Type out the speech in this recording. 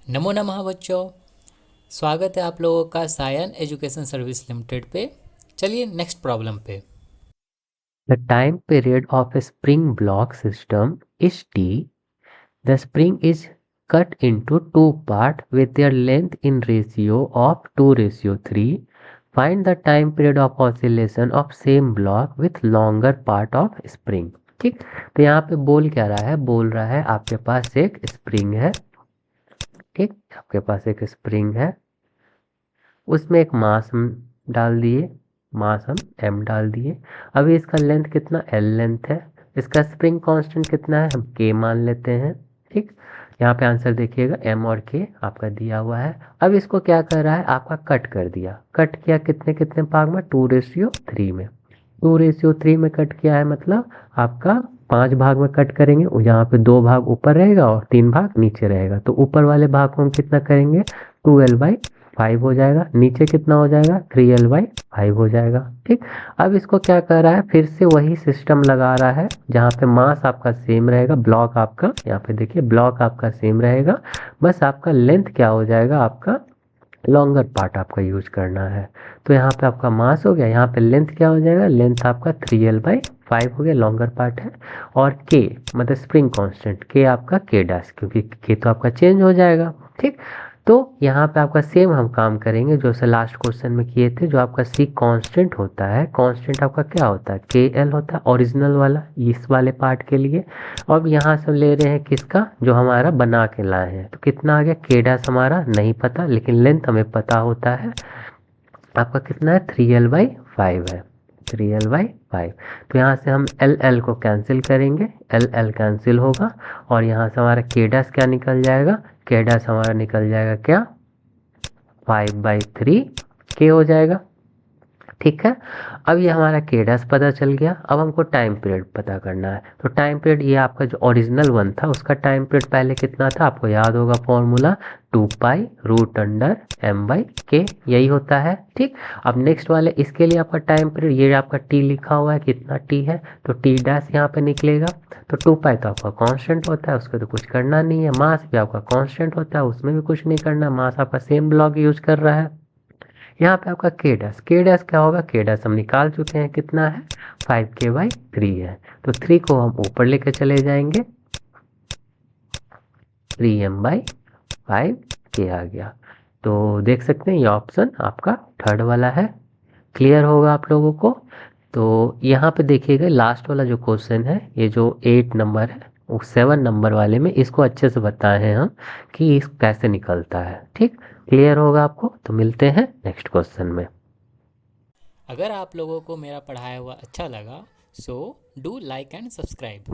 नमो नमः बच्चों। स्वागत है आप लोगों का सायन एजुकेशन सर्विस लिमिटेड पे। चलिए नेक्स्ट प्रॉब्लम पे। The time period of a spring block system is T. The spring is cut into two parts with their length in ratio of 2:3. Find the time period of oscillation of same block with longer part of spring. ठीक, तो यहाँ पे बोल क्या रहा है, बोल रहा है आपके पास एक स्प्रिंग है। ठीक, आपके पास एक स्प्रिंग है, उसमें एक मास हम डाल दिए, मास हम m डाल दिए। अभी इसका लेंथ कितना l लेंथ है, इसका स्प्रिंग कांस्टेंट कितना है हम k मान लेते हैं। ठीक, यहाँ पे आंसर देखिएगा m और k आपका दिया हुआ है। अब इसको क्या कर रहा है, आपका कट कर दिया, कट किया कितने कितने भाग में, 2:3 में। 2:3 में कट किया है मतलब आपका 5 भाग में कट करेंगे, यहाँ पे 2 भाग ऊपर रहेगा और 3 भाग नीचे रहेगा। तो ऊपर वाले भाग को हम कितना करेंगे, 2l/5 हो जाएगा। नीचे कितना हो जाएगा, 3l/5 हो जाएगा। ठीक, अब इसको क्या कर रहा है, फिर से वही सिस्टम लगा रहा है जहाँ पे मास आपका सेम रहेगा, ब्लॉक आपका यहाँ पे देखिए ब्लॉक आपका सेम रहेगा, बस आपका लेंथ क्या हो जाएगा, आपका लॉन्गर पार्ट आपका यूज करना है। तो यहाँ पे आपका मास हो गया, यहाँ पे लेंथ क्या हो जाएगा, लेंथ आपका 3l/5 हो गया, लॉन्गर पार्ट है। और के मतलब स्प्रिंग कांस्टेंट, के आपका के डैश, क्योंकि के तो आपका चेंज हो जाएगा। ठीक, तो यहाँ पे आपका सेम हम काम करेंगे जो से लास्ट क्वेश्चन में किए थे। जो आपका सी कांस्टेंट होता है, कांस्टेंट आपका क्या होता है, के एल होता है ओरिजिनल वाला, इस वाले पार्ट के लिए। अब यहाँ से ले रहे हैं किसका, जो हमारा बना के लाए हैं, तो कितना आ गया, के डैश हमारा नहीं पता लेकिन लेंथ हमें पता होता है, आपका कितना है, 3l/5 है, 3l/5। तो यहाँ से हम एल एल को कैंसिल करेंगे, एल एल कैंसिल होगा और यहाँ से हमारा के डैश क्या निकल जाएगा, के डैश हमारा निकल जाएगा क्या, 5/3 के हो जाएगा। ठीक है, अब ये हमारा के डैश पता चल गया। अब हमको टाइम पीरियड पता करना है। तो टाइम पीरियड ये आपका जो ओरिजिनल वन था उसका टाइम पीरियड पहले कितना था, आपको याद होगा फॉर्मूला, 2π√m/k यही होता है। ठीक, अब नेक्स्ट वाले इसके लिए आपका टाइम पीरियड, ये आपका टी लिखा हुआ है, कितना टी है, तो टी डैश यहाँ पे निकलेगा। तो 2π तो आपका कांस्टेंट होता है, उसको तो कुछ करना नहीं है। मास भी आपका कांस्टेंट होता है, उसमें भी कुछ नहीं करना, मास आपका सेम ब्लॉक यूज कर रहा है। यहाँ पे आपका के डैश, के डैश क्या होगा, के डैश हम निकाल चुके हैं, कितना है, 5k/3 है। तो 3 को हम ऊपर लेके चले जाएंगे, 3m/5 के आ गया। तो देख सकते हैं ये ऑप्शन आपका थर्ड वाला है। क्लियर होगा आप लोगों को। तो यहाँ पे देखिएगा लास्ट वाला जो क्वेश्चन है, ये जो 8 नंबर है, वो 7 नंबर वाले में इसको अच्छे से बताए हैं हम कि इस कैसे निकलता है। ठीक, क्लियर होगा आपको। तो मिलते हैं नेक्स्ट क्वेश्चन में। अगर आप लोगों को मेरा पढ़ाया हुआ अच्छा लगा so do like and subscribe.